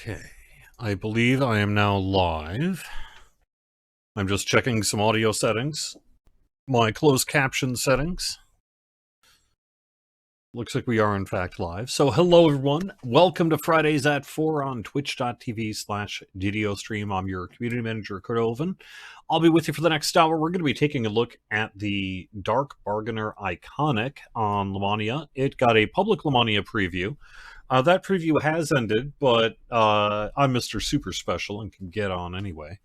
Okay, I believe I am now live. I'm just checking some audio settings, my closed caption settings. Looks like we are in fact live. So hello everyone, welcome to Fridays at 4 on twitch.tv/DDO I'm your community manager, Cordovan. I'll be with you for the next hour. We're going to be taking a look at the Dark Bargainer Iconic on Lamannia. It got a public Lamannia preview. That preview has ended, but I'm Mr. Super Special and can get on anyway.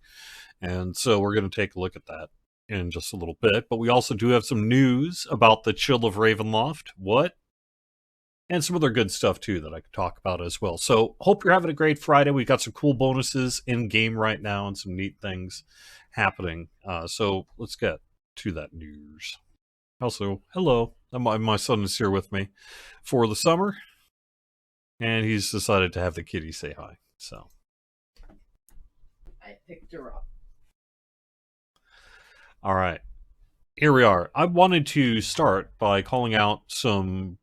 And so we're going to take a look at that in just a little bit. But we also do have some news about the Chill of Ravenloft. What? And some other good stuff, too, that I could talk about as well. So hope you're having a great Friday. We've got some cool bonuses in-game right now and some neat things happening. So let's get to that news. Also, hello. My son is here with me for the summer. And he's decided to have the kitty say hi. So I picked her up. All right. Here we are. I wanted to start by calling out some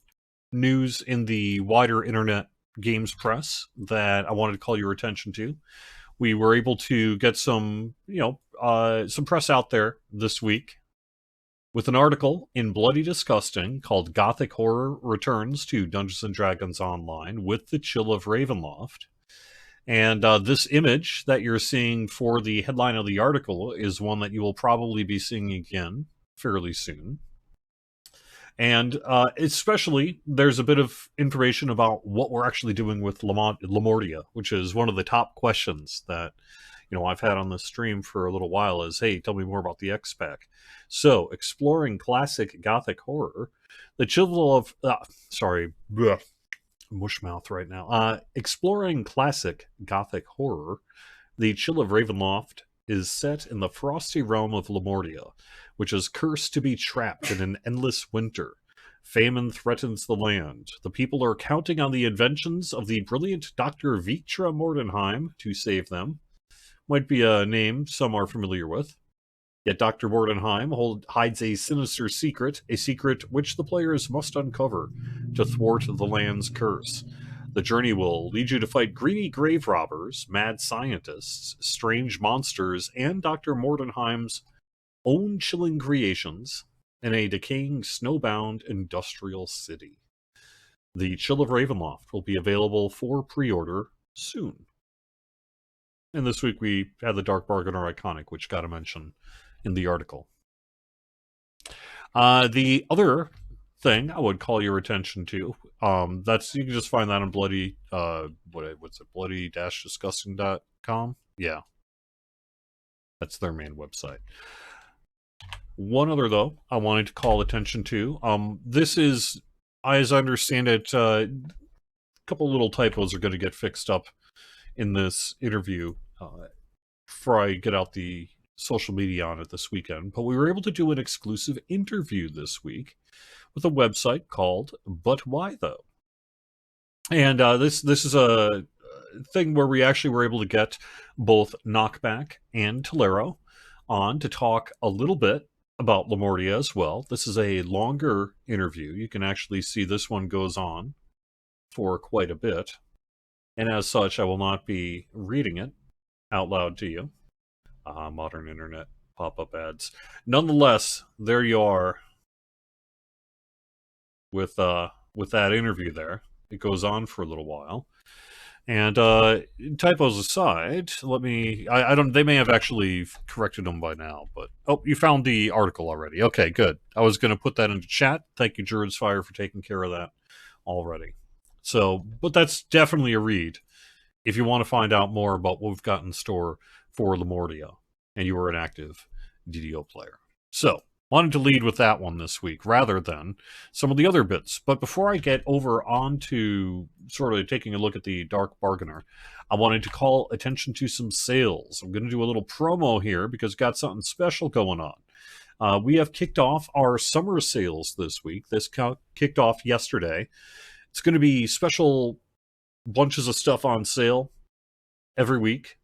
news in the wider internet games press that I wanted to call your attention to. We were able to get some press out there this week with an article in Bloody Disgusting called Gothic Horror Returns to Dungeons & Dragons Online with the Chill of Ravenloft. And this image that you're seeing for the headline of the article is one that you will probably be seeing again fairly soon. And especially, there's a bit of information about what we're actually doing with Lamordia, which is one of the top questions that I've had on this stream for a little while is, hey, tell me more about the X-Spec. So, exploring classic Gothic horror, the Chill of... mushmouth right now. Exploring classic Gothic horror, the Chill of Ravenloft is set in the frosty realm of Lamordia, which is cursed to be trapped in an endless winter. Famine threatens the land. The people are counting on the inventions of the brilliant Dr. Vitra Mordenheim to save them. Might be a name some are familiar with. Yet Dr. Mordenheim hides a sinister secret, a secret which the players must uncover to thwart the land's curse. The journey will lead you to fight greedy grave robbers, mad scientists, strange monsters, and Dr. Mordenheim's own chilling creations in a decaying snowbound industrial city. The Chill of Ravenloft will be available for pre-order soon. And this week we had the Dark Bargainer Iconic, which got a mention in the article. The other thing I would call your attention to, you can just find that on bloody, bloody-disgusting.com. Yeah. That's their main website. One other, though, I wanted to call attention to. This is, as I understand it, a couple little typos are going to get fixed up in this interview before I get out the social media on it this weekend. But we were able to do an exclusive interview this week with a website called But Why Though? And this is a thing where we actually were able to get both Knockback and Tolero on to talk a little bit about Lamordia as well. This is a longer interview. You can actually see this one goes on for quite a bit. And as such, I will not be reading it out loud to you. Modern internet pop-up ads. Nonetheless, there you are with that interview there. It goes on for a little while. And typos aside, they may have actually corrected them by now, but you found the article already. Okay, good. I was going to put that into chat. Thank you, Druid's Fire, for taking care of that already. So, but that's definitely a read if you want to find out more about what we've got in store for Lamordia, and you are an active DDO player. So, wanted to lead with that one this week, rather than some of the other bits. But before I get over onto sort of taking a look at the Dark Bargainer, I wanted to call attention to some sales. I'm going to do a little promo here, because we've got something special going on. We have kicked off our summer sales this week. This kicked off yesterday. It's going to be special bunches of stuff on sale every week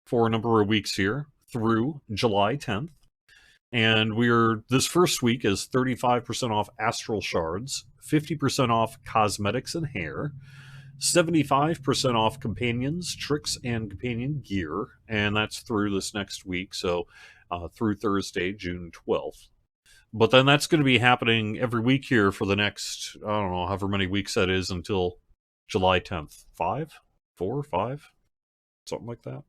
for a number of weeks here through July 10th. And this first week is 35% off Astral Shards, 50% off cosmetics and hair, 75% off companions, tricks, and companion gear, and that's through this next week, so through Thursday, June 12th. But then that's going to be happening every week here for the next, I don't know, however many weeks that is until July 10th. 5? 4? 5? Something like that.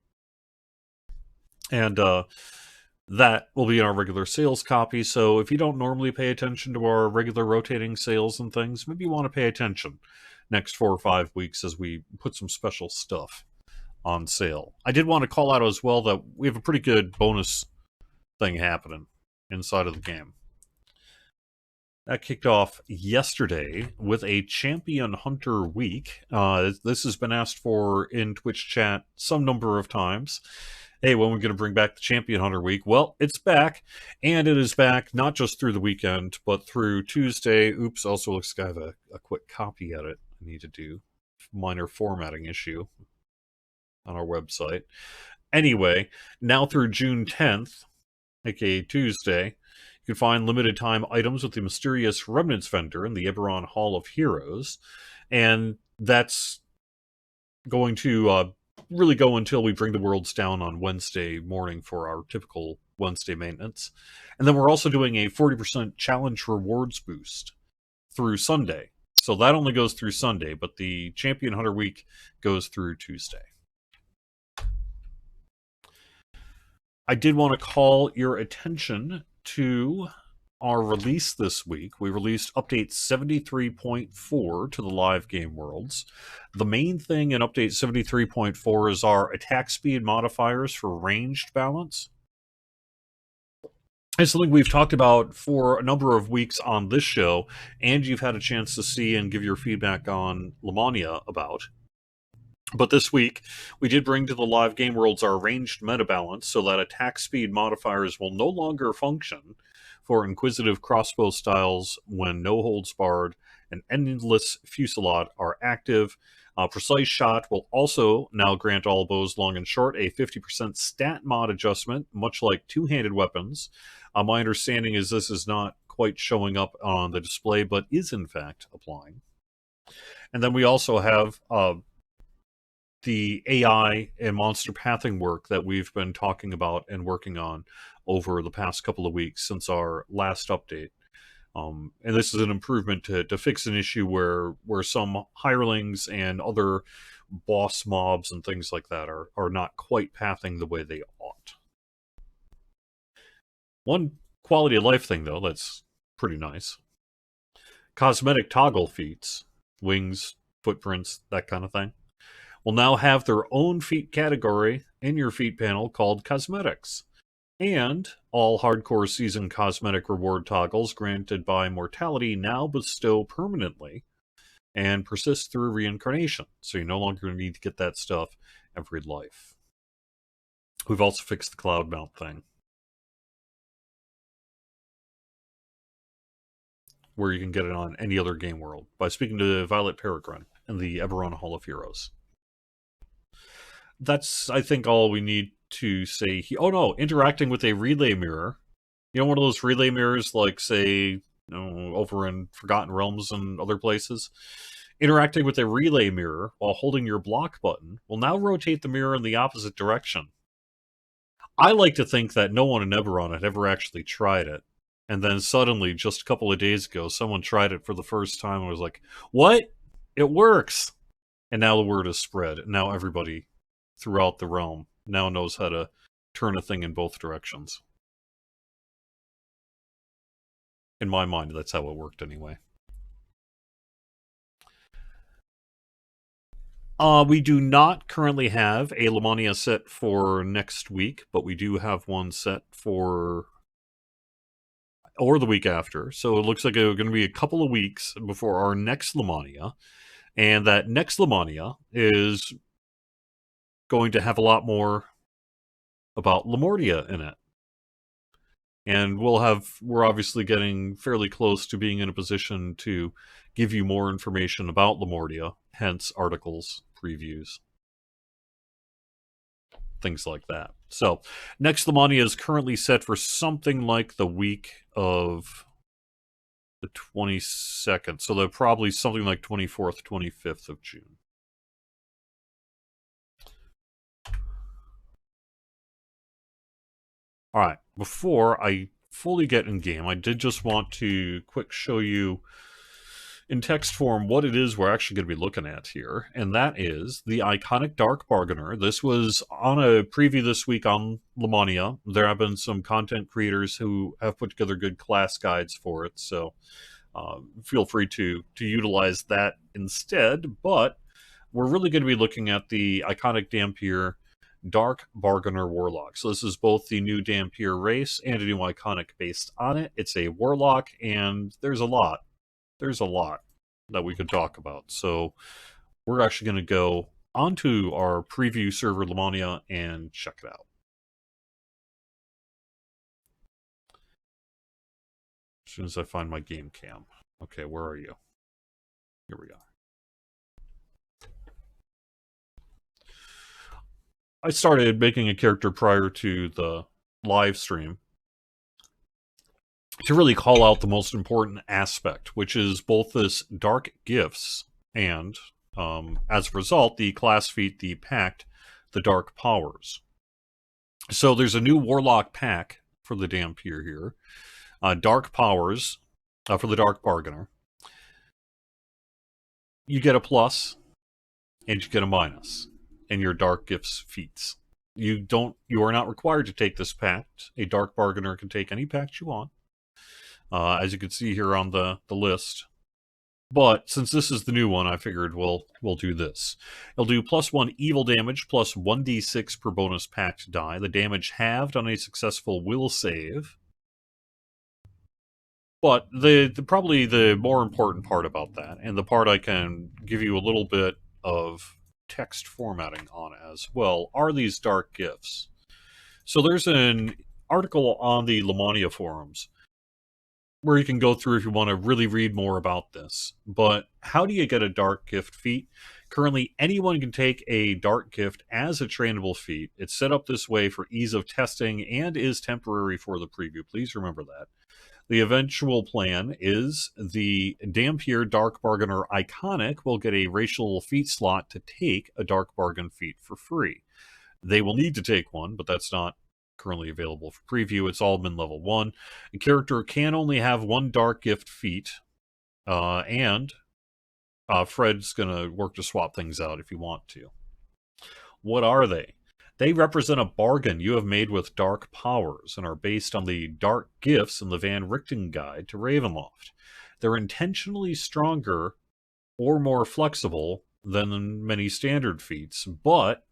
And that will be in our regular sales copy, so if you don't normally pay attention to our regular rotating sales and things, maybe you want to pay attention next 4 or 5 weeks as we put some special stuff on sale. I did want to call out as well that we have a pretty good bonus thing happening inside of the game. That kicked off yesterday with a Champion Hunter week. This has been asked for in Twitch chat some number of times. Hey, when are we going to bring back the Champion Hunter week? Well, it's back, and it is back not just through the weekend, but through Tuesday. Oops, also looks like I have a quick copy edit I need to do. Minor formatting issue on our website. Anyway, now through June 10th, aka Tuesday, you can find limited time items with the mysterious Remnants vendor in the Eberron Hall of Heroes, and that's going to really go until we bring the worlds down on Wednesday morning for our typical Wednesday maintenance. And then we're also doing a 40% challenge rewards boost through Sunday. So that only goes through Sunday, but the Champion Hunter week goes through Tuesday. I did want to call your attention to our release this week. We released update 73.4 to the live game worlds. The main thing in update 73.4 is our attack speed modifiers for ranged balance. It's something we've talked about for a number of weeks on this show, and you've had a chance to see and give your feedback on Lamannia about. But this week, we did bring to the live game worlds our ranged meta balance so that attack speed modifiers will no longer function for inquisitive crossbow styles when no holds barred and endless fusillade are active. Precise shot will also now grant all bows long and short a 50% stat mod adjustment, much like two-handed weapons. My understanding is this is not quite showing up on the display, but is in fact applying. And then we also have the AI and monster pathing work that we've been talking about and working on over the past couple of weeks since our last update. And this is an improvement to fix an issue where some hirelings and other boss mobs and things like that are not quite pathing the way they ought. One quality of life thing, though, that's pretty nice. Cosmetic toggle feats, wings, footprints, that kind of thing, will now have their own feat category in your feat panel called Cosmetics. And all hardcore season cosmetic reward toggles granted by mortality now bestow permanently and persist through reincarnation. So you're no longer need to get that stuff every life. We've also fixed the cloud mount thing, where you can get it on any other game world by speaking to Violet Peregrine in the Eberron Hall of Heroes. That's, I think, all we need to say. Oh no, interacting with a relay mirror. You know, one of those relay mirrors, like, say, over in Forgotten Realms and other places? Interacting with a relay mirror while holding your block button will now rotate the mirror in the opposite direction. I like to think that no one in Eberron had ever actually tried it. And then suddenly, just a couple of days ago, someone tried it for the first time and was like, what? It works! And now the word has spread. And now everybody throughout the realm now knows how to turn a thing in both directions. In my mind, that's how it worked anyway. We do not currently have a Lamannia set for next week, but we do have one set for or the week after. So it looks like it's going to be a couple of weeks before our next Lamannia. And that next Lamannia is going to have a lot more about Lamordia in it. And we're obviously getting fairly close to being in a position to give you more information about Lamordia, hence articles, previews, things like that. So, next Lamannia is currently set for something like the week of the 22nd. So they're probably something like 24th, 25th of June. Alright, before I fully get in game, I did just want to quick show you in text form what it is we're actually going to be looking at here, and that is the iconic Dark Bargainer. This was on a preview this week on Lamannia. There have been some content creators who have put together good class guides for it, so feel free to utilize that instead, but we're really going to be looking at the iconic Dhampir Dark Bargainer Warlock. So this is both the new Dhampir race and a new iconic based on it. It's a Warlock, and there's a lot that we could talk about. So we're actually going to go onto our preview server Lamannia and check it out. As soon as I find my game cam. Okay, where are you? Here we are. I started making a character prior to the live stream to really call out the most important aspect, which is both this dark gifts and, as a result, the class feat, the pact, the dark powers. So there's a new Warlock pack for the Dhampir here. Dark powers for the Dark Bargainer. You get a plus, and you get a minus in your dark gifts feats. You are not required to take this pact. A Dark Bargainer can take any pact you want, as you can see here on the list. But since this is the new one, I figured we'll do this. It'll do +1 evil damage, plus 1d6 per bonus pact die. The damage halved on a successful will save. But probably the more important part about that, and the part I can give you a little bit of text formatting on as well, are these dark gifts. So there's an article on the Lamannia forums where you can go through if you want to really read more about this. But how do you get a dark gift feat? Currently, anyone can take a dark gift as a trainable feat. It's set up this way for ease of testing and is temporary for the preview. Please remember that. The eventual plan is the Dhampir Dark Bargainer Iconic will get a racial feat slot to take a Dark Bargain feat for free. They will need to take one, but that's not currently available for preview. It's all been level 1. A character can only have one Dark Gift feat, and Fred's going to work to swap things out if you want to. What are they? They represent a bargain you have made with dark powers and are based on the dark gifts in the Van Richten Guide to Ravenloft. They're intentionally stronger or more flexible than many standard feats, but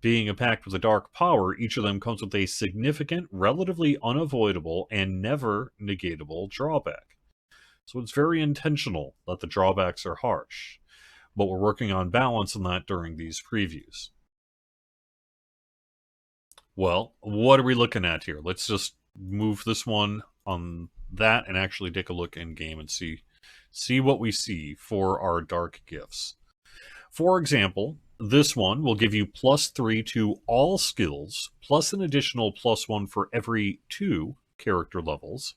being a pact with a dark power, each of them comes with a significant, relatively unavoidable, and never negatable drawback. So it's very intentional that the drawbacks are harsh, but we're working on balance in that during these previews. Well, what are we looking at here? Let's just move this one on that and actually take a look in game and see what we see for our dark gifts. For example, this one will give you +3 to all skills, plus an additional +1 for every 2 character levels.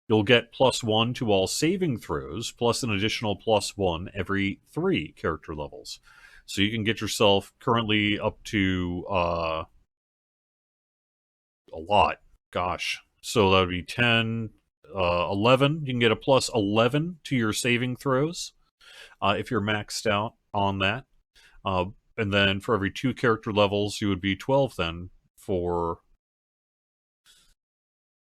You'll get +1 to all saving throws, plus an additional +1 every 3 character levels. So you can get yourself currently up to a lot. Gosh. So that would be 10, 11. You can get a +11 to your saving throws if you're maxed out on that. And then for every 2 character levels, you would be 12 then for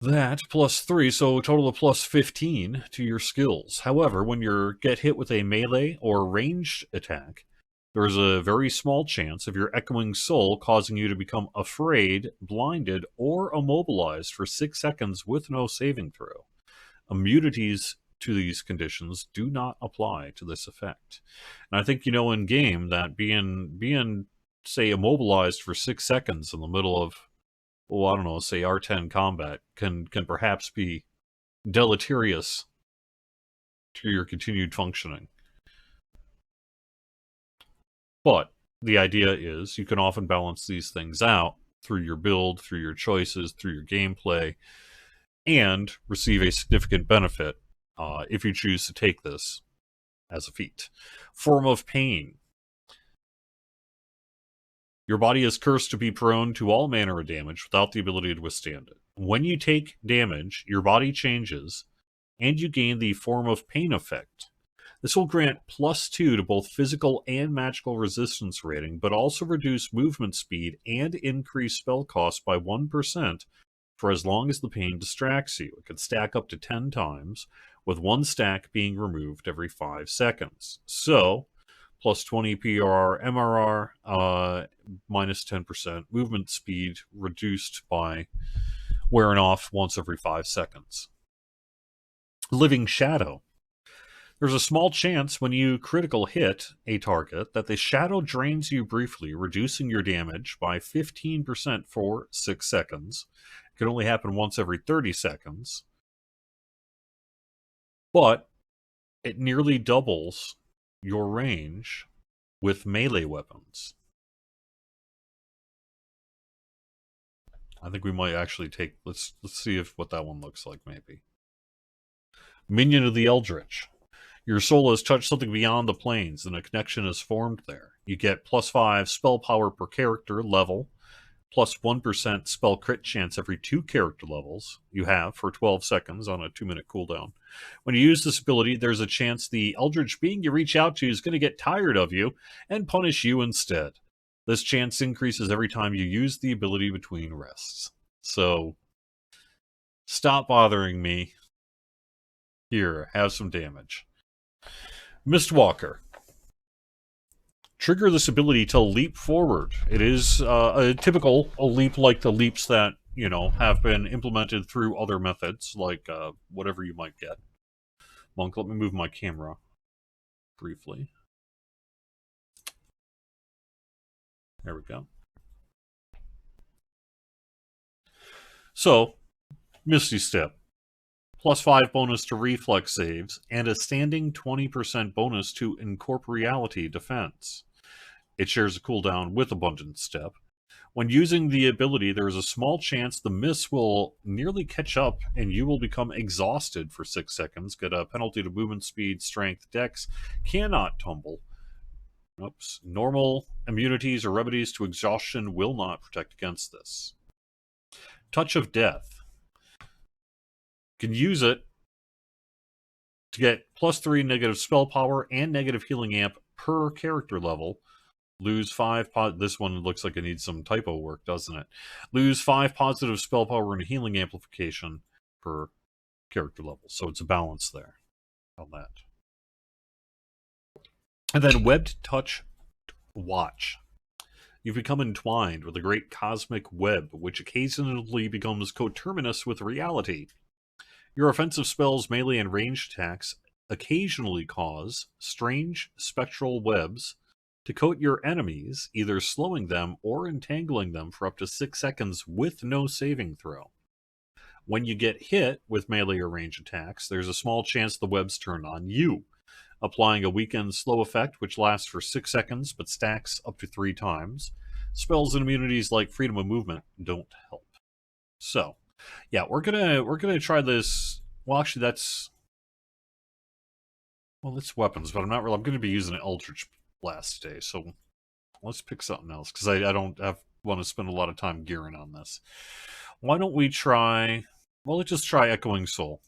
that, +3, so a total of +15 to your skills. However, when you get hit with a melee or ranged attack, there is a very small chance of your echoing soul causing you to become afraid, blinded, or immobilized for 6 seconds with no saving throw. Immunities to these conditions do not apply to this effect. And I think you know in game that being say immobilized for 6 seconds in the middle of, I don't know, say R10 combat can perhaps be deleterious to your continued functioning. But the idea is you can often balance these things out through your build, through your choices, through your gameplay, and receive a significant benefit if you choose to take this as a feat. Form of Pain. Your body is cursed to be prone to all manner of damage without the ability to withstand it. When you take damage, your body changes, and you gain the Form of Pain effect. This will grant +2 to both physical and magical resistance rating, but also reduce movement speed and increase spell cost by 1% for as long as the pain distracts you. It can stack up to 10 times, with one stack being removed every 5 seconds. So, +20 PRR, MRR, minus 10%, movement speed reduced by wearing off once every 5 seconds. Living Shadow. There's a small chance when you critical hit a target that the shadow drains you briefly, reducing your damage by 15% for 6 seconds. It can only happen once every 30 seconds. But it nearly doubles your range with melee weapons. I think we might actually take... Let's see what that one looks like, maybe. Minion of the Eldritch. Your soul has touched something beyond the planes, and a connection is formed there. You get +5 spell power per character level, +1% spell crit chance every 2 character levels you have for 12 seconds on a 2-minute cooldown. When you use this ability, there's a chance the Eldritch being you reach out to is going to get tired of you and punish you instead. This chance increases every time you use the ability between rests. So, stop bothering me. Here, have some damage. Mistwalker. Trigger this ability to leap forward. It is a typical leap like the leaps that, have been implemented through other methods, like whatever you might get. Monk, let me move my camera briefly. There we go. So, Misty Step. +5 bonus to reflex saves, and a standing 20% bonus to incorporeality defense. It shares a cooldown with Abundant Step. When using the ability, there is a small chance the miss will nearly catch up and you will become exhausted for 6 seconds. Get a penalty to movement speed, strength, dex. Cannot tumble. Oops. Normal immunities or remedies to exhaustion will not protect against this. Touch of Death. Can use it to get +3 negative spell power and negative healing amp per character level. Lose 5... This one looks like it needs some typo work, doesn't it? Lose 5 positive spell power and healing amplification per character level. So it's a balance there on that. And then Webbed Touch Watch. You've become entwined with a great cosmic web, which occasionally becomes coterminous with reality. Your offensive spells, melee, and ranged attacks occasionally cause strange spectral webs to coat your enemies, either slowing them or entangling them for up to 6 seconds with no saving throw. When you get hit with melee or ranged attacks, there's a small chance the webs turn on you, applying a weakened slow effect which lasts for 6 seconds but stacks up to 3 times. Spells and immunities like freedom of movement don't help. So, yeah, we're gonna try this. Well, actually, that's weapons, but I'm gonna be using an Eldritch Blast today, so let's pick something else because I don't want to spend a lot of time gearing on this. Why don't we try? Well, let's just try Echoing Soul,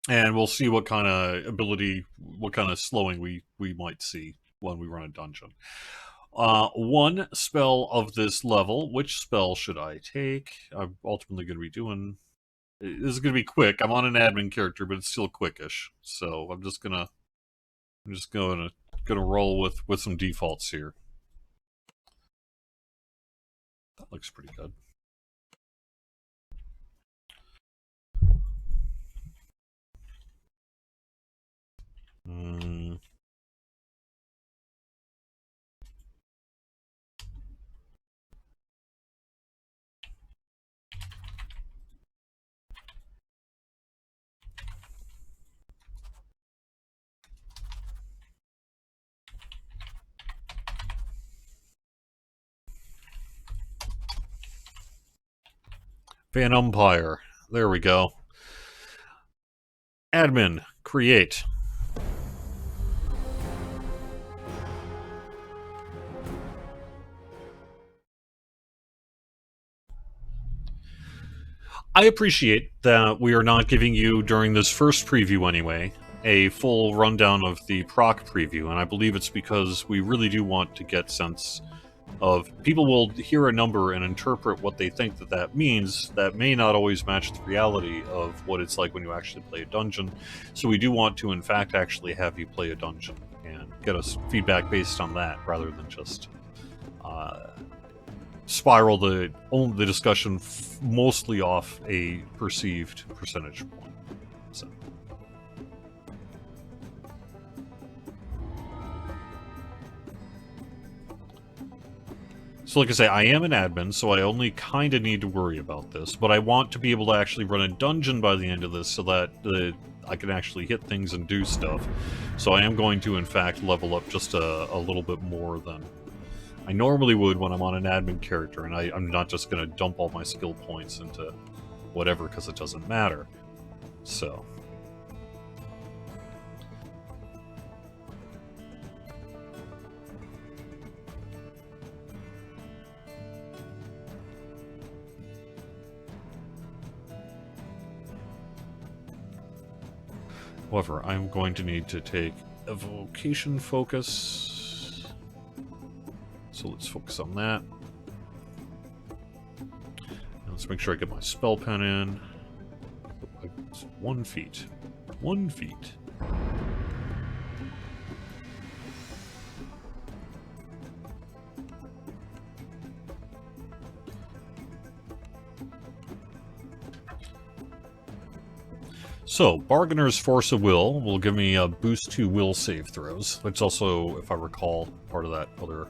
and we'll see what kind of ability, what kind of slowing we might see when we run a dungeon. One spell of this level. Which spell should I take? I'm ultimately going to be doing... This is going to be quick. I'm on an admin character, but it's still quickish. So I'm just going to roll with some defaults here. That looks pretty good. Van Umpire. There we go. Admin. Create. I appreciate that we are not giving you, during this first preview anyway, a full rundown of the proc preview, and I believe it's because we really do want to get sense of people will hear a number and interpret what they think that that means. That may not always match the reality of what it's like when you actually play a dungeon. So we do want to, in fact, actually have you play a dungeon and get us feedback based on that, rather than just spiral the discussion mostly off a perceived percentage point. So. So like I say, I am an admin, so I only kind of need to worry about this, but I want to be able to actually run a dungeon by the end of this so that I can actually hit things and do stuff. So I am going to, in fact, level up just a little bit more than I normally would when I'm on an admin character, and I'm not just going to dump all my skill points into whatever, because it doesn't matter. So... However, I'm going to need to take evocation focus. So let's focus on that. And let's make sure I get my spell pen in. It's 1 feat. 1 feat. So, Bargainer's Force of Will give me a boost to will save throws, which also, if I recall, part of that other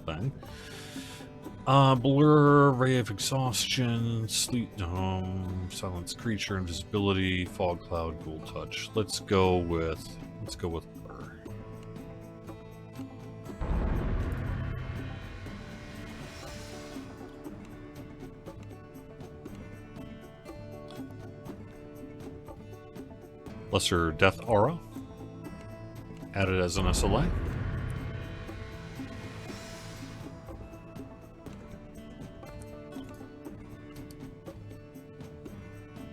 thing. Blur, Ray of Exhaustion, Sleep Dome, Silence Creature, Invisibility, Fog Cloud, Ghoul Touch. Let's go with Blur. Lesser Death Aura, added as an SLA.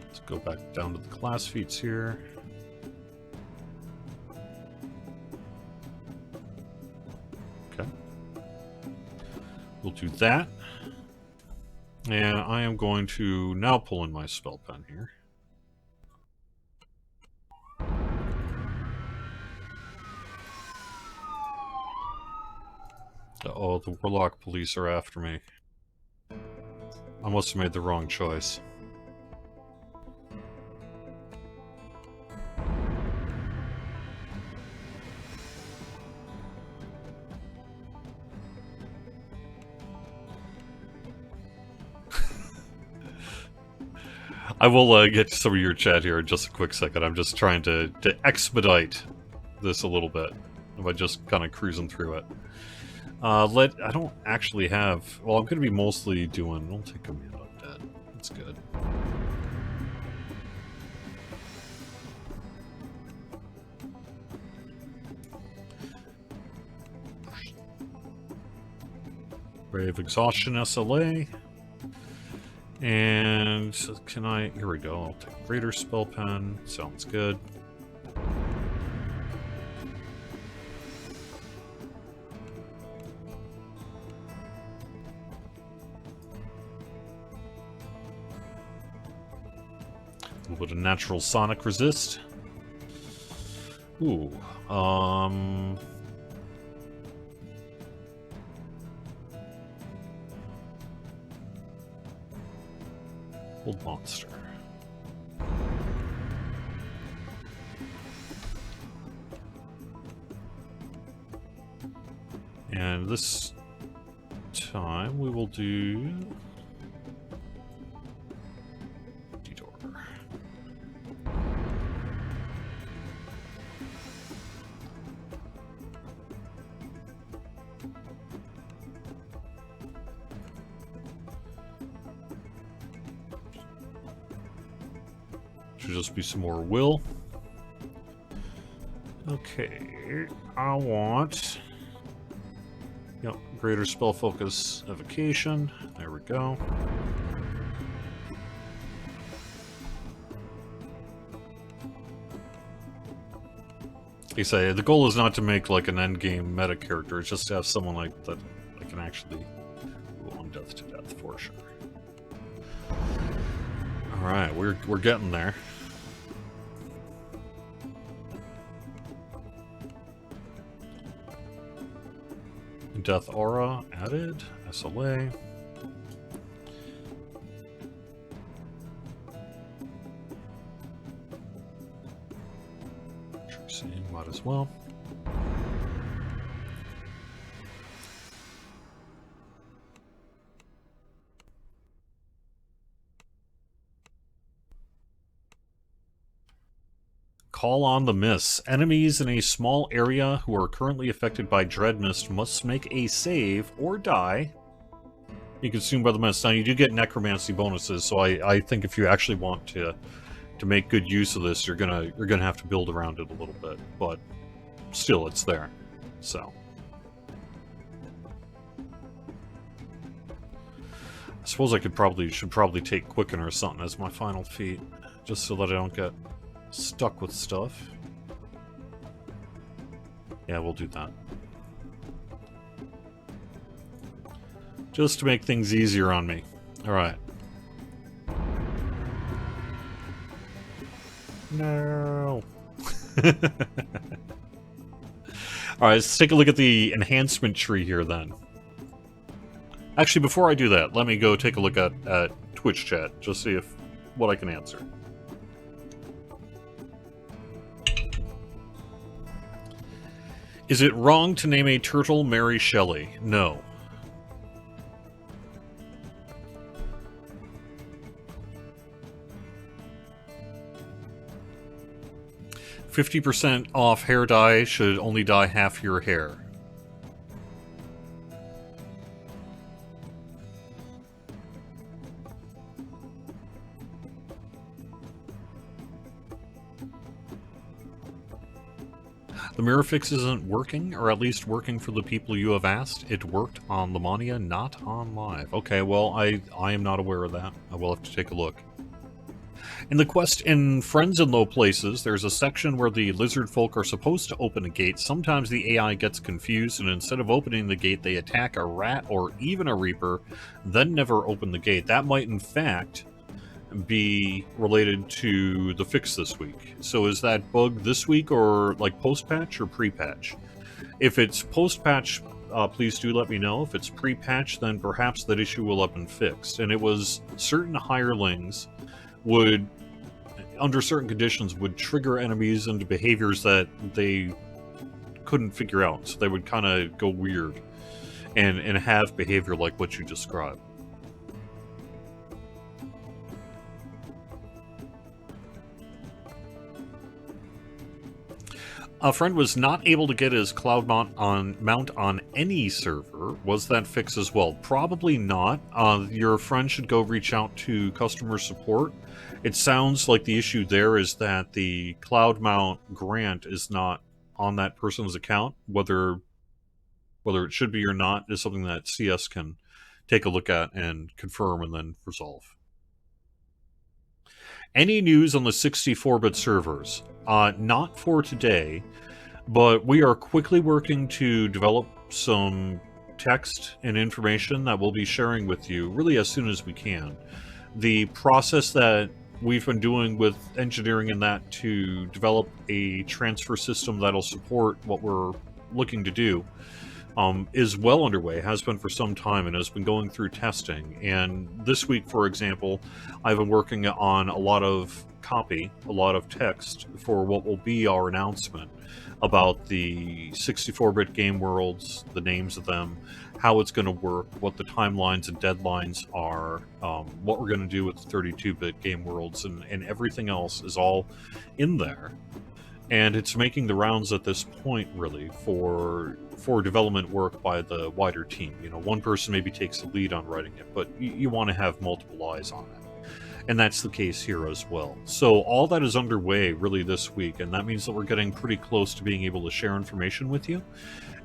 Let's go back down to the class feats here. Okay. We'll do that. And I am going to now pull in my spell pen here. Oh, the Warlock police are after me. I must have made the wrong choice. I will get to some of your chat here in just a quick second. I'm just trying to expedite this a little bit by just kind of cruising through it. I don't actually have... Well, I'm going to be mostly doing... I'll take Command Undead. That's good. Brave Exhaustion SLA. And can I... Here we go. I'll take Greater Spell Pen. Sounds good. A little bit of natural sonic resist. Ooh. Old monster. And this time we will do Detour. Should just be some more will. Okay, I want... Yep, greater spell focus evocation. There we go. You say the goal is not to make like an endgame meta character, it's just to have someone like that can actually go on death to death for sure. Alright, we're getting there. Death aura added, SLA. Might as well. Call on the Mists. Enemies in a small area who are currently affected by Dread Mist must make a save or die. Be consumed by the mist. Now you do get necromancy bonuses, so I think if you actually want to make good use of this, you're gonna have to build around it a little bit, but still it's there. So I suppose I should probably take Quicken or something as my final feat, just so that I don't get stuck with stuff. Yeah, we'll do that. Just to make things easier on me. Alright. No. Alright, let's take a look at the enhancement tree here then. Actually, before I do that, let me go take a look at Twitch chat, just see what I can answer. Is it wrong to name a turtle Mary Shelley? No. $50% off hair dye should only dye half your hair. The mirror fix isn't working, or at least working for the people you have asked. It worked on Lamannia, not on live. Okay, well, I am not aware of that. I will have to take a look. In the quest in Friends in Low Places, there's a section where the lizard folk are supposed to open a gate. Sometimes the AI gets confused, and instead of opening the gate, they attack a rat or even a reaper, then never open the gate. That might, in fact, be related to the fix this week. So is that bug this week, or like post-patch or pre-patch? If it's post-patch, please do let me know. If it's pre-patch, then perhaps that issue will have been fixed. And it was certain hirelings would, under certain conditions, would trigger enemies into behaviors that they couldn't figure out. So they would kind of go weird and have behavior like what you described. A friend was not able to get his cloud mount on any server. Was that fixed as well? Probably not. Your friend should go reach out to customer support. It sounds like the issue there is that the cloud mount grant is not on that person's account. Whether it should be or not is something that CS can take a look at and confirm and then resolve. Any news on the 64-bit servers? Not for today, but we are quickly working to develop some text and information that we'll be sharing with you really as soon as we can. The process that we've been doing with engineering and that to develop a transfer system that'll support what we're looking to do is well underway, has been for some time, and has been going through testing. And this week, for example, I've been working on a lot of copy, a lot of text for what will be our announcement about the 64-bit game worlds, the names of them, how it's going to work, what the timelines and deadlines are, what we're going to do with the 32-bit game worlds, and everything else is all in there. And it's making the rounds at this point, really, for development work by the wider team. You know, one person maybe takes the lead on writing it, but you want to have multiple eyes on it. And that's the case here as well. So all that is underway, really, this week, and that means that we're getting pretty close to being able to share information with you.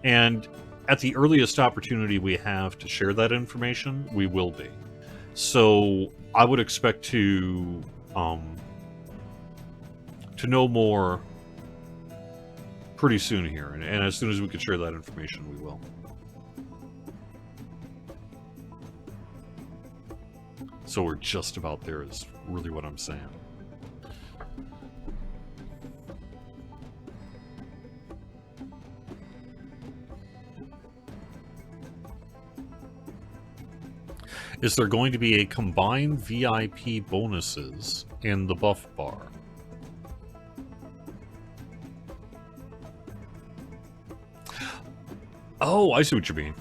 And at the earliest opportunity we have to share that information, we will be. So I would expect to know more pretty soon here, and as soon as we can share that information, we will. So we're just about there is really what I'm saying. Is there going to be a combined VIP bonuses in the buff bar? Oh, I see what you mean.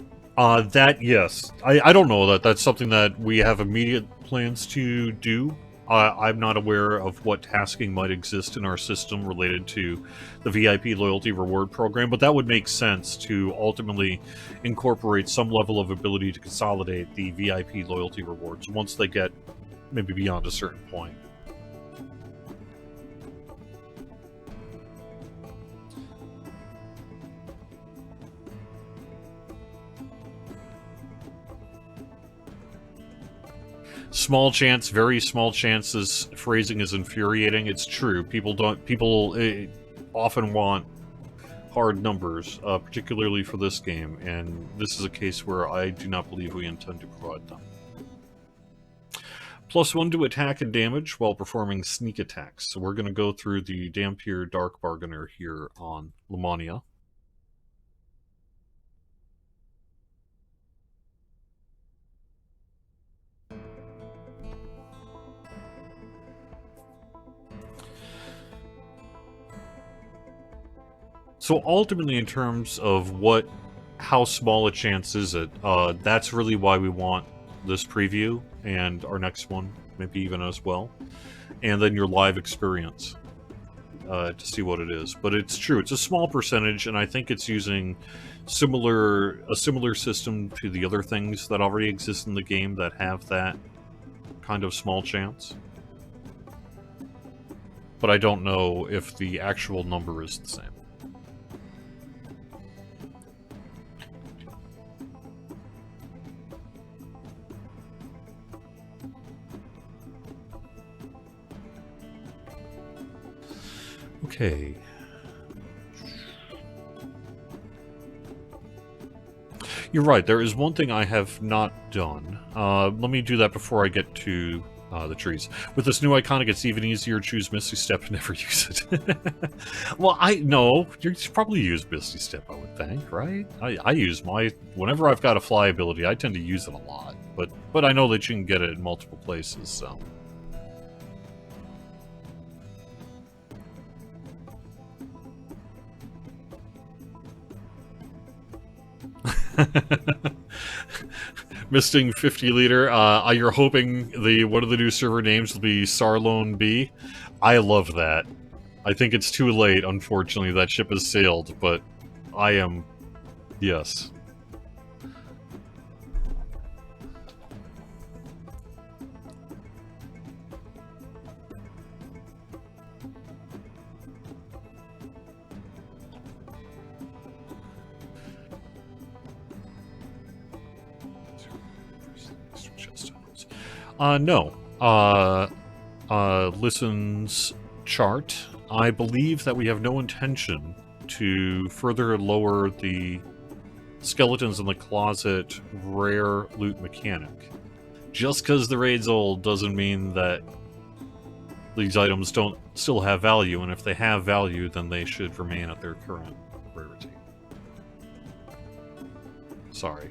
Yes. I don't know that that's something that we have immediate plans to do. I'm not aware of what tasking might exist in our system related to the VIP loyalty reward program, but that would make sense to ultimately incorporate some level of ability to consolidate the VIP loyalty rewards once they get maybe beyond a certain point. Small chance, very small chances. Phrasing is infuriating. It's true. People often want hard numbers, particularly for this game, and this is a case where I do not believe we intend to provide them. +1 to attack and damage while performing sneak attacks. So we're going to go through the Dhampir Dark Bargainer here on Lamannia. So ultimately, in terms of how small a chance is it, that's really why we want this preview and our next one, maybe even as well, and then your live experience to see what it is. But it's true, it's a small percentage, and I think it's using a similar system to the other things that already exist in the game that have that kind of small chance. But I don't know if the actual number is the same. Okay. You're right, there is one thing I have not done. Let me do that before I get to the trees. With this new icon, it gets even easier to choose Misty Step and never use it. Well, you probably use Misty Step, I would think, right? I use whenever I've got a fly ability, I tend to use it a lot. But I know that you can get it in multiple places, so... Misting 50 liter. You're hoping one of the new server names will be Sarlone B. I love that. I think it's too late, unfortunately. That ship has sailed, but I am... Yes. No. Listens chart. I believe that we have no intention to further lower the skeletons in the closet rare loot mechanic. Just because the raid's old doesn't mean that these items don't still have value, and if they have value, then they should remain at their current rarity. Sorry.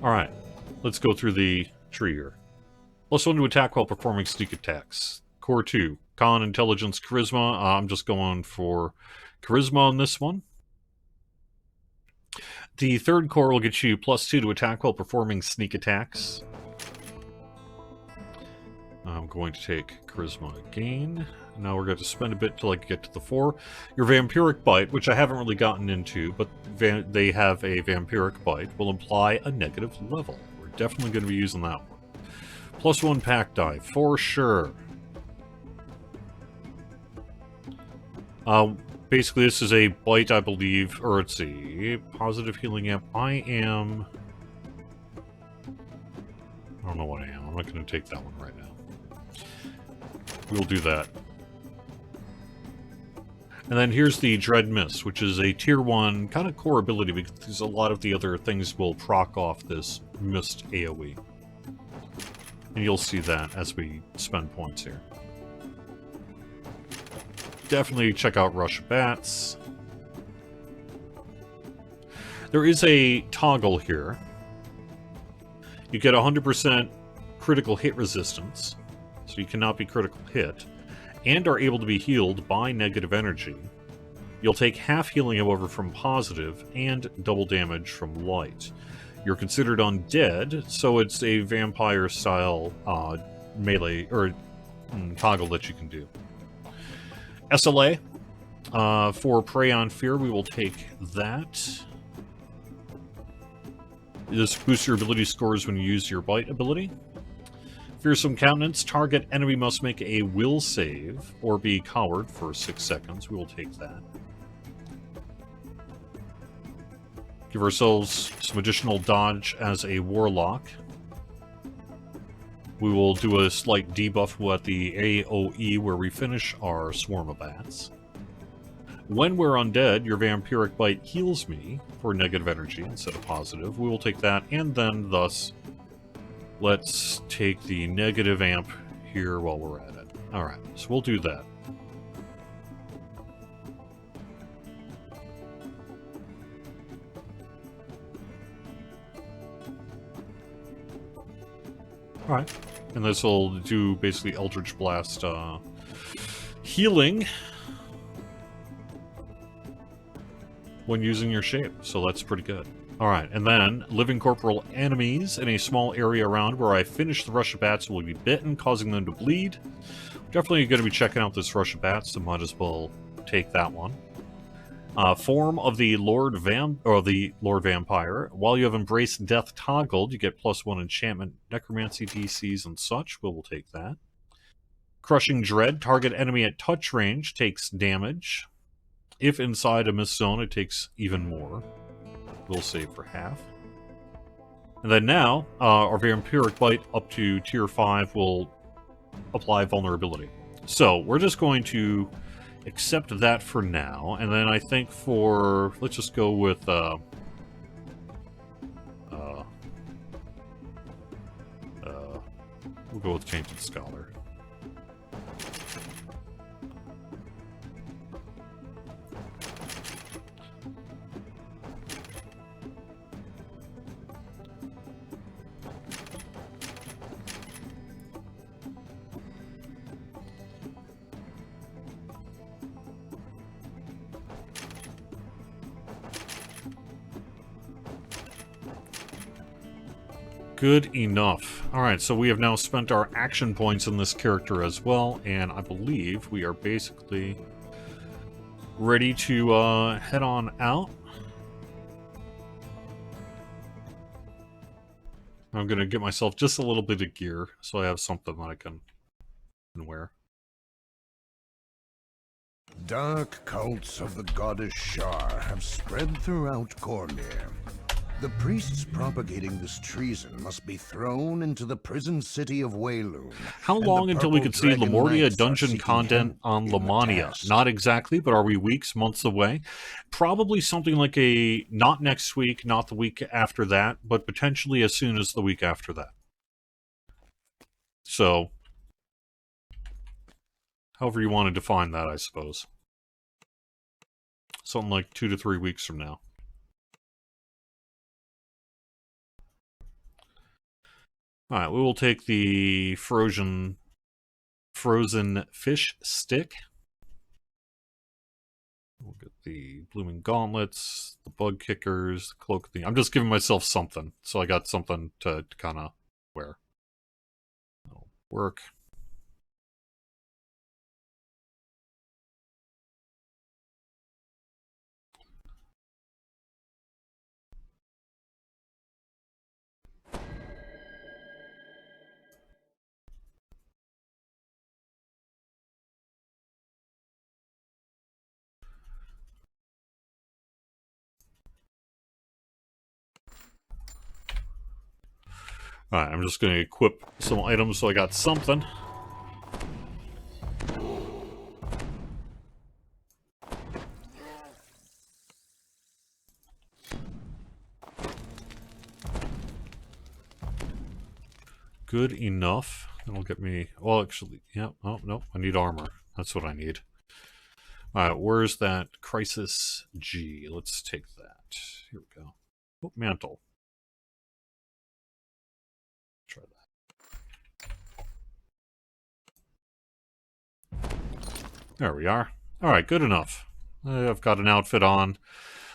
Alright, let's go through the tree here. +1 to attack while performing sneak attacks. Core 2, Con, Intelligence, Charisma. I'm just going for Charisma on this one. The third core will get you +2 to attack while performing sneak attacks. I'm going to take Charisma again. Now we're going to spend a bit till I get to the 4. Your Vampiric Bite, which I haven't really gotten into, but they have a Vampiric Bite, will imply a negative level. We're definitely going to be using that one. +1 pack die, for sure. basically this is a bite, I believe, or it's a positive healing amp. I don't know what I am. I'm not going to take that one right now. We'll do that. And then here's the Dread Mist, which is a tier 1 kind of core ability because a lot of the other things will proc off this Mist AoE. And you'll see that as we spend points here. Definitely check out Rush of Bats. There is a toggle here. You get 100% critical hit resistance, so you cannot be critical hit, and are able to be healed by negative energy. You'll take half healing, however, from positive, and double damage from light. You're considered undead, so it's a vampire-style melee, or toggle that you can do. SLA. For Prey on Fear, we will take that. This boosts your ability scores when you use your Bite ability. Fearsome Countenance. Target enemy must make a will save or be cowered for 6 seconds. We will take that. Give ourselves some additional dodge as a Warlock. We will do a slight debuff at the AoE where we finish our Swarm of Bats. When we're undead, your Vampiric Bite heals me for negative energy instead of positive. We will take that, and then thus, let's take the negative amp here while we're at it. Alright, so we'll do that. Alright. And this will do basically Eldritch Blast healing when using your shape, so that's pretty good. Alright, and then living corporal enemies in a small area around where I finish the Rush of Bats will be bitten, causing them to bleed. Definitely going to be checking out this Rush of Bats, so might as well take that one. Form of the Lord Vampire. While you have Embraced Death toggled, you get +1 enchantment, necromancy DCs, and such. We'll take that. Crushing Dread. Target enemy at touch range takes damage. If inside a mist zone, it takes even more. We'll save for half. And then now, our Vampiric Bite up to tier 5 will apply vulnerability. So, we're just going to accept that for now, and then I think for... let's just go with... we'll go with Tainted Scholar. Good enough. Alright, so we have now spent our action points in this character as well, and I believe we are basically ready to head on out. I'm going to get myself just a little bit of gear, so I have something that I can wear. Dark cults of the goddess Shar have spread throughout Cormyr. The priests propagating this treason must be thrown into the prison city of Wayloon. How long until we could see Lamannia dungeon content on Lamannia? Not exactly, but are we weeks, months away? Probably something like a, not next week, not the week after that, but potentially as soon as the week after that. So, however you want to define that, I suppose. Something like 2 to 3 weeks from now. Alright, we will take the frozen fish stick. We'll get the blooming gauntlets, the bug kickers, the cloak. I'm just giving myself something, so I got something to kind of wear. That'll work. Alright, I'm just going to equip some items so I got something. Good enough. That'll get me... Well, actually, yeah. Oh, no. I need armor. That's what I need. Alright, where's that Crisis G? Let's take that. Here we go. Oh, mantle. Try that. There we are. Alright, good enough. I've got an outfit on.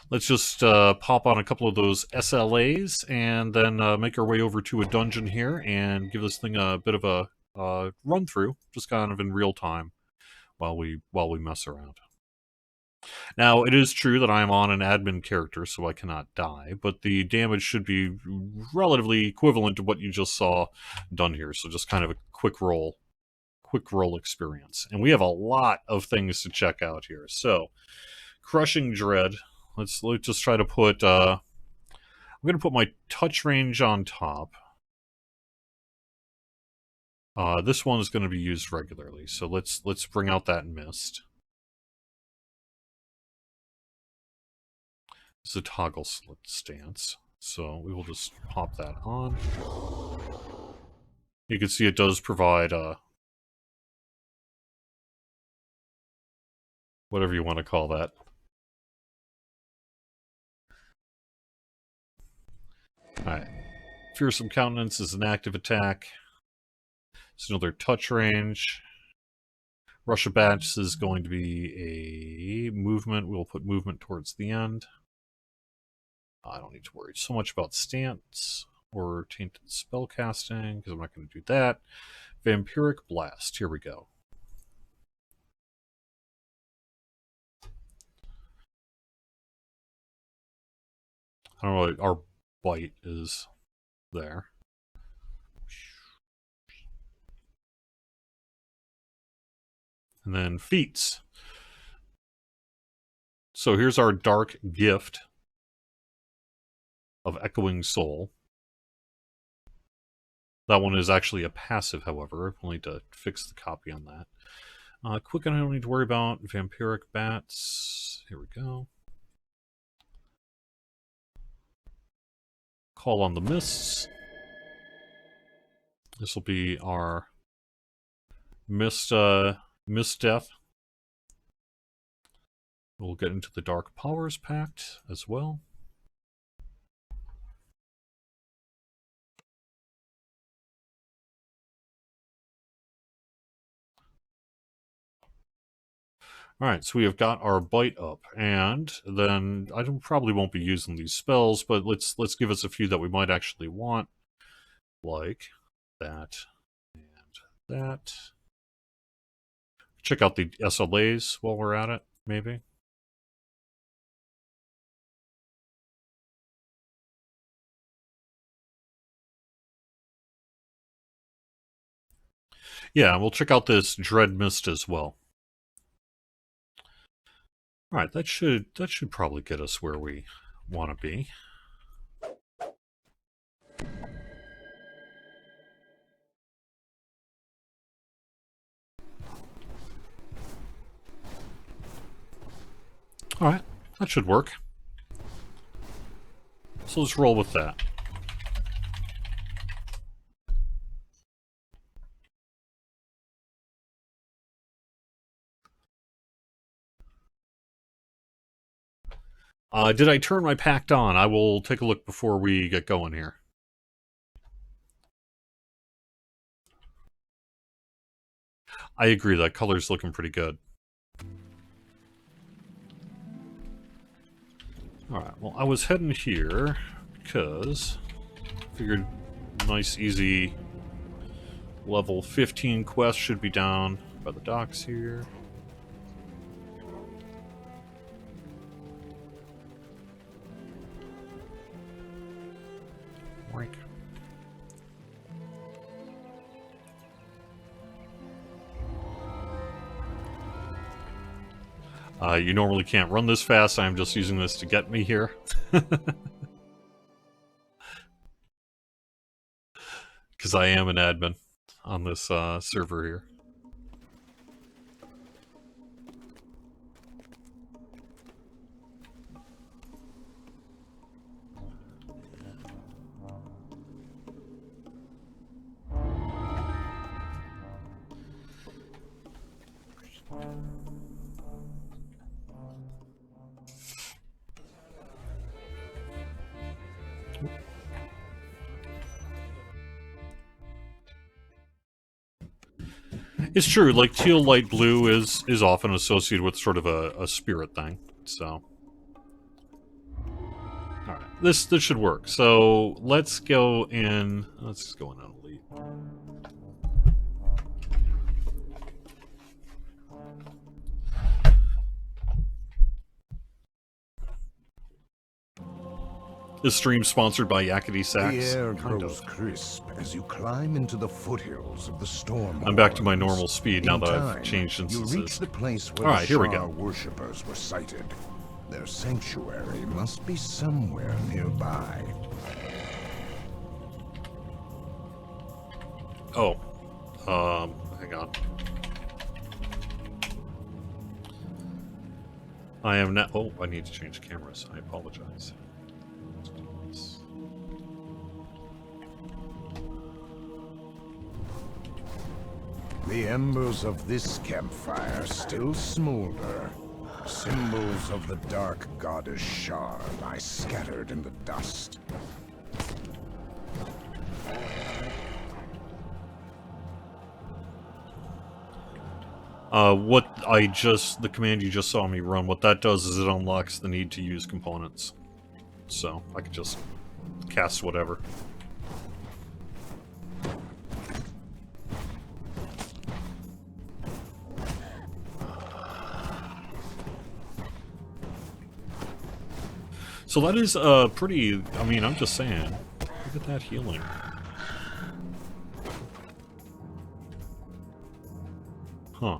Let's just pop on a couple of those SLAs and then make our way over to a dungeon here and give this thing a bit of a run through, just kind of in real time while we mess around. Now, it is true that I am on an admin character, so I cannot die, but the damage should be relatively equivalent to what you just saw done here. So just kind of a quick roll experience, and we have a lot of things to check out here. So, Crushing Dread. Let's just try to put, I'm going to put my touch range on top. This one is going to be used regularly, so let's bring out that mist. It's a toggle slit stance, so we will just pop that on. You can see it does provide, whatever you want to call that. Alright. Fearsome Countenance is an active attack. It's another touch range. Rush of Bats is going to be a movement. We'll put movement towards the end. I don't need to worry so much about stance or tainted spellcasting, because I'm not going to do that. Vampiric Blast. Here we go. I don't know what our bite is there. And then feats. So here's our Dark Gift of Echoing Soul. That one is actually a passive, however. We'll need to fix the copy on that. Quicken I don't need to worry about. Vampiric Bats. Here we go. Call on the Mists. This will be our Mist Death. We'll get into the Dark Powers Pact as well. Alright, so we have got our bite up, and then I probably won't be using these spells, but let's give us a few that we might actually want, like that and that. Check out the SLAs while we're at it, maybe. Yeah, we'll check out this Dread Mist as well. Alright, that should probably get us where we want to be. Alright, that should work. So let's roll with that. Did I turn my pact on? I will take a look before we get going here. I agree, that color's looking pretty good. Alright, well, I was heading here because I figured nice, easy level 15 quest should be down by the docks here. Rank. You normally can't run this fast. I'm just using this to get me here. because I am an admin on this server here. It's true, like teal light blue is often associated with sort of a spirit thing, so. Alright, this should work. So let's go in, let's just go in on elite. This stream sponsored by Yakety Sax. The air grows crisp as you climb into the foothills of the storm. I'm back to my normal speed now that I've changed instances. You reach the place where the Shar worshippers were sighted. Their sanctuary must be somewhere nearby. Oh. Hang on. I am now... Oh, I need to change cameras. I apologize. The embers of this campfire still smolder. Symbols of the dark goddess Shar lie scattered in the dust. The command you just saw me run, what that does is it unlocks the need to use components. So, I can just cast whatever. So that is pretty, I mean, I'm just saying, look at that healing. Huh.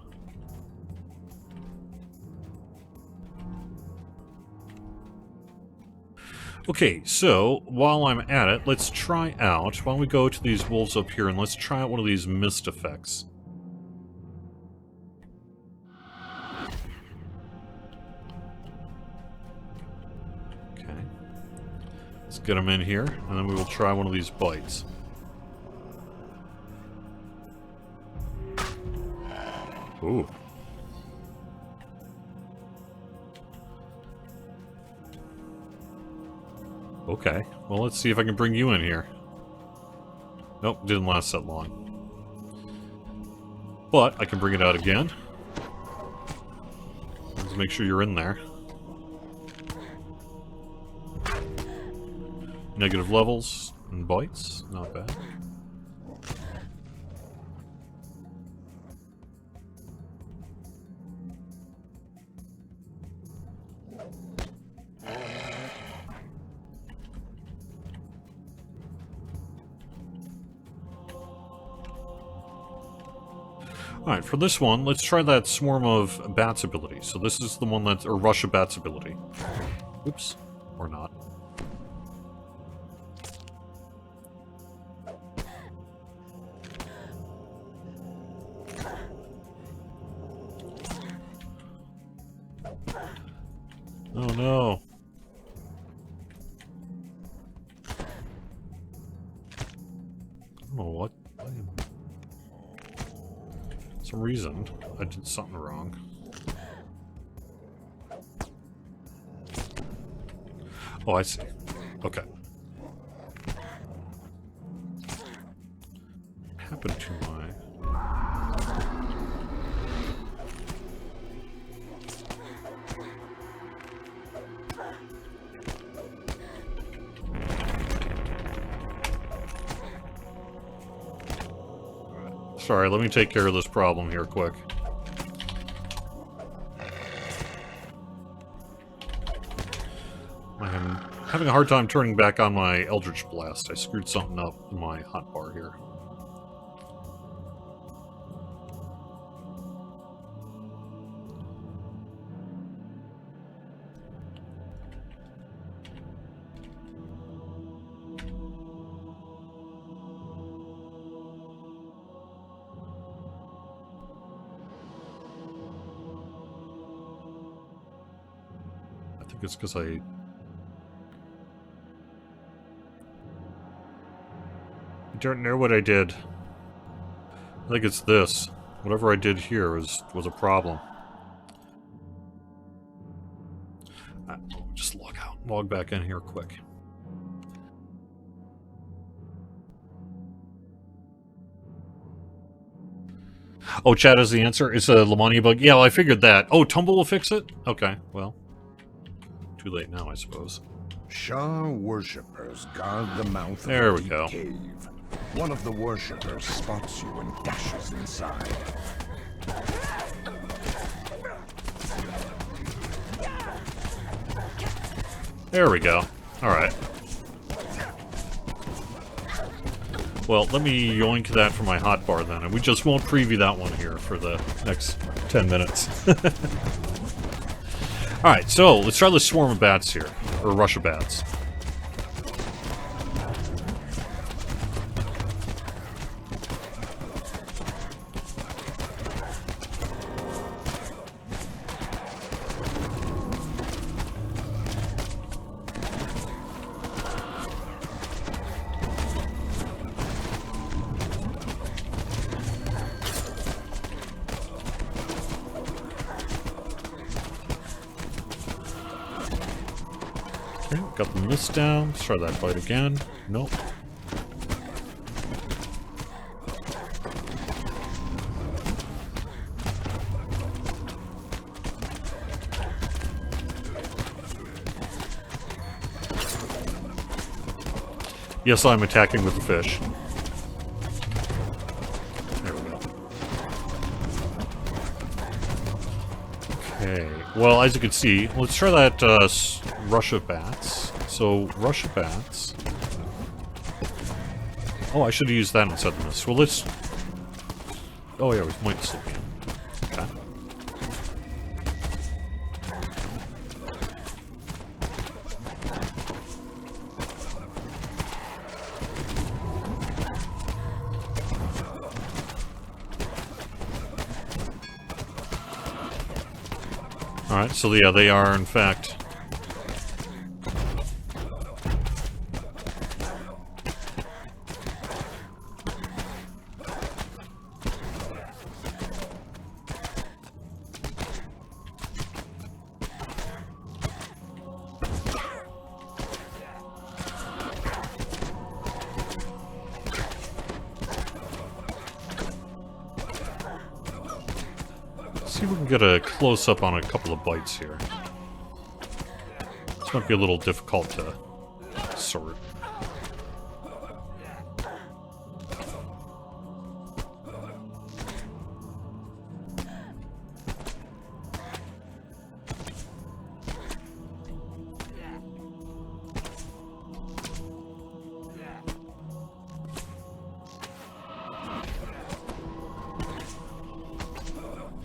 Okay, so while I'm at it, let's try out, why don't we go to these wolves up here and let's try out one of these mist effects. Let's get them in here, and then we will try one of these bites. Ooh. Okay, well let's see if I can bring you in here. Nope, didn't last that long. But I can bring it out again. Let's make sure you're in there. Negative levels and bites, not bad. Alright, for this one, let's try that Swarm of Bats ability. So this is the one that's, or Rush of Bats ability. Oops, or not. Oh no. I don't know what. For some reason, I did something wrong. Oh, I see. Okay. What happened to my... Sorry, let me take care of this problem here quick. I am having a hard time turning back on my Eldritch Blast. I screwed something up in my hotbar here. think it's because I don't know what I did. I think it's this. Whatever I did here was a problem. Just log out. Log back in here quick. Oh, chat is the answer. It's a Lamannia bug. Yeah, well, I figured that. Oh, Tumble will fix it? Okay, well. Too late now, I suppose. Shar worshippers guard the mouth there of we the go. cave. One of the worshippers spots you and dashes inside. There we go. Alright. Well, let me yoink that from my hotbar then, and we just won't preview that one here for the next 10 minutes. Alright, so let's try the swarm of bats here. Or rush of bats. Okay, got the mist down. Let's try that bite again. Nope. Yes, I'm attacking with the fish. There we go. Okay. Well, as you can see, let's try that rush of bats. So, rush of bats. Oh, I should have used that instead of this. Well, let's... Oh, yeah, we might still be. Okay. Alright, so yeah, they are, in fact... see if we can get a close-up on a couple of bites here. This might be a little difficult to sort.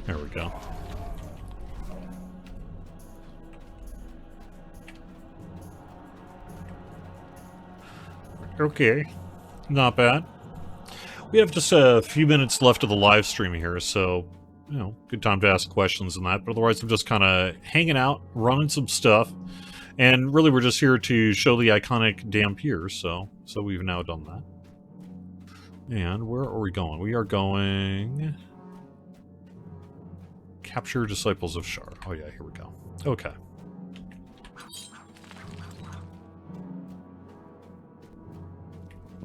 There we go. Okay. Not bad. We have just a few minutes left of the live stream here, so, you know, good time to ask questions and that. But otherwise, I'm just kind of hanging out, running some stuff. And really, we're just here to show the iconic Dhampir, so we've now done that. And where are we going? We are going... Capture Disciples of Shar. Oh yeah, here we go. Okay.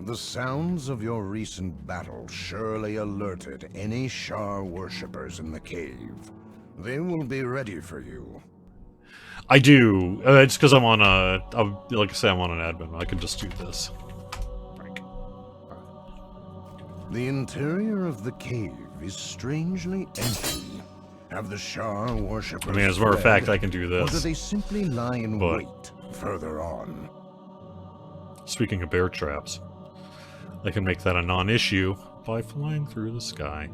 The sounds of your recent battle surely alerted any Shar worshippers in the cave. They will be ready for you. I do. It's because I'm on a... like I say, I'm on an admin. I can just do this. Frank. The interior of the cave is strangely empty. Have the Shar worshippers I mean, as a matter of fact, I can do or do this. they simply lie in But- wait further on? Speaking of bear traps, I can make that a non-issue by flying through the sky.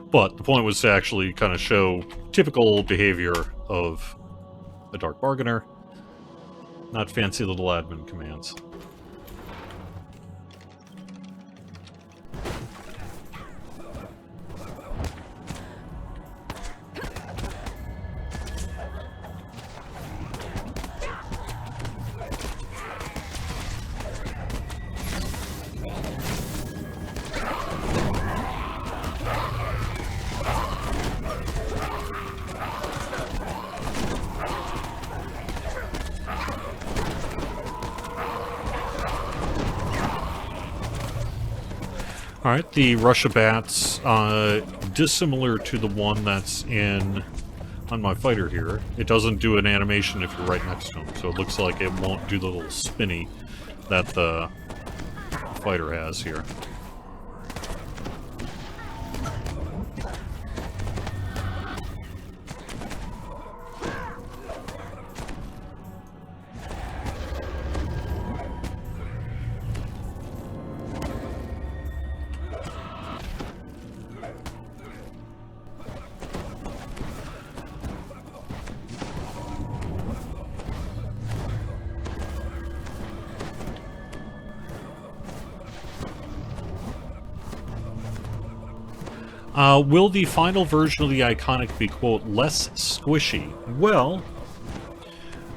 But the point was to actually kind of show typical behavior of a Dark Bargainer, not fancy little admin commands. Alright, the Russia Bat's dissimilar to the one that's on my fighter here. It doesn't do an animation if you're right next to him, so it looks like it won't do the little spinny that the fighter has here. Will the final version of the Iconic be, quote, less squishy? Well,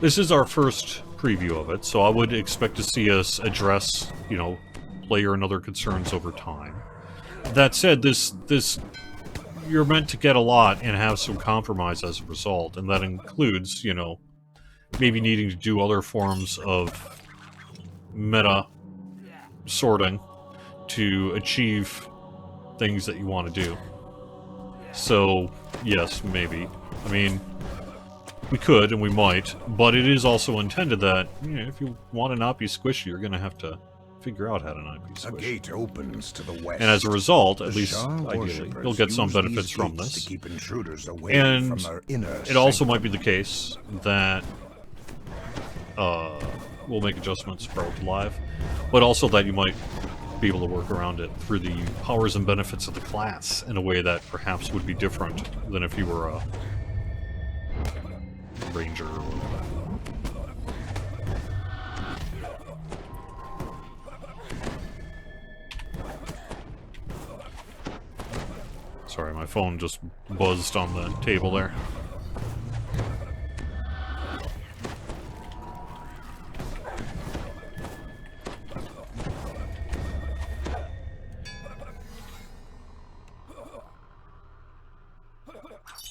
this is our first preview of it, so I would expect to see us address, you know, player and other concerns over time. That said, this you're meant to get a lot and have some compromise as a result, and that includes, you know, maybe needing to do other forms of meta sorting to achieve things that you want to do. So, yes, maybe. I mean, we could and we might, but it is also intended that, you know, if you want to not be squishy, you're going to have to figure out how to not be squishy. A gate opens to the west. And as a result, at least ideally, you'll get some benefits from this. To keep intruders away and from our inner it also might be the case that we'll make adjustments probably live, but also that you might be able to work around it through the powers and benefits of the class in a way that perhaps would be different than if you were a ranger or whatever. Sorry, my phone just buzzed on the table there.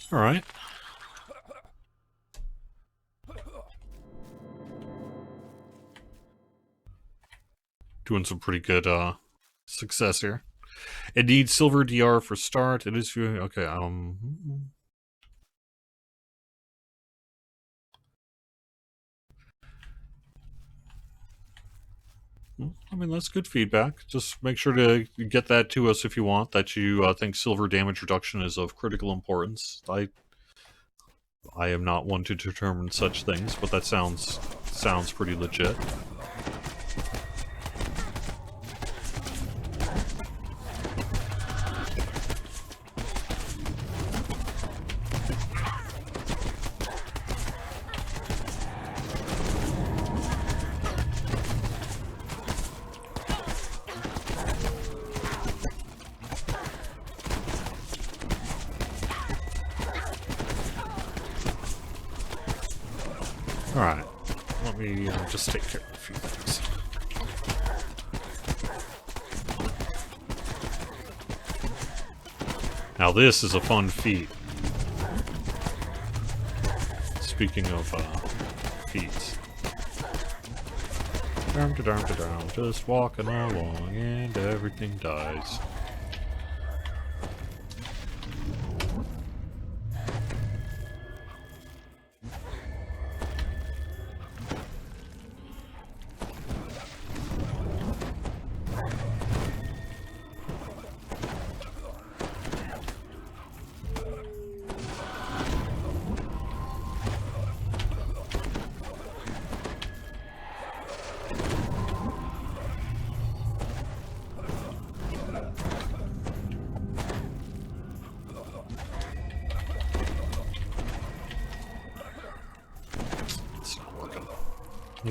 All right. Doing some pretty good success here. It needs silver DR for start. It is viewing. Okay. I mean, that's good feedback. Just make sure to get that to us if you want, that you think silver damage reduction is of critical importance. I am not one to determine such things, but that sounds pretty legit. Alright, let me just take care of a few things. Now this is a fun feat. Speaking of feats. Just walking along and everything dies.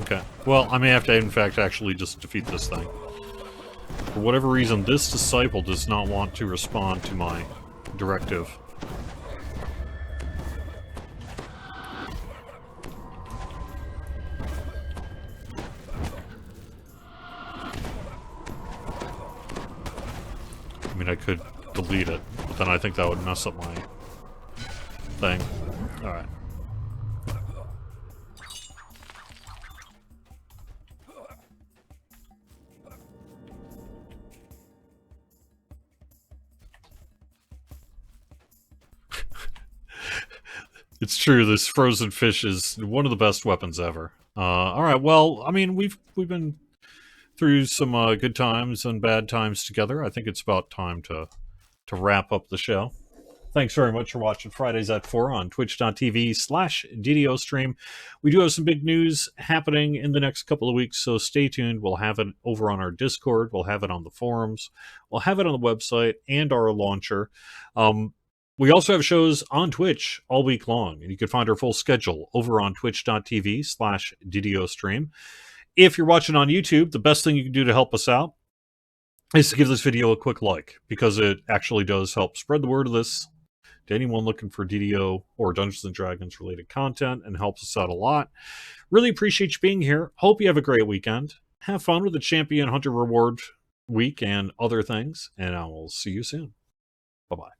Okay. Well, I may have to, in fact, actually just defeat this thing. For whatever reason, this disciple does not want to respond to my directive. I mean, I could delete it, but then I think that would mess up my thing. Alright. It's true. This frozen fish is one of the best weapons ever. All right. Well, I mean, we've been through some good times and bad times together. I think it's about time to wrap up the show. Thanks very much for watching Fridays at 4 on twitch.tv/DDO stream. We do have some big news happening in the next couple of weeks, so stay tuned. We'll have it over on our Discord. We'll have it on the forums. We'll have it on the website and our launcher. We also have shows on Twitch all week long, and you can find our full schedule over on twitch.tv/DDO stream. If you're watching on YouTube, the best thing you can do to help us out is to give this video a quick like, because it actually does help spread the word of this to anyone looking for DDO or Dungeons & Dragons related content, and helps us out a lot. Really appreciate you being here. Hope you have a great weekend. Have fun with the Champion Hunter Reward week and other things, and I will see you soon. Bye-bye.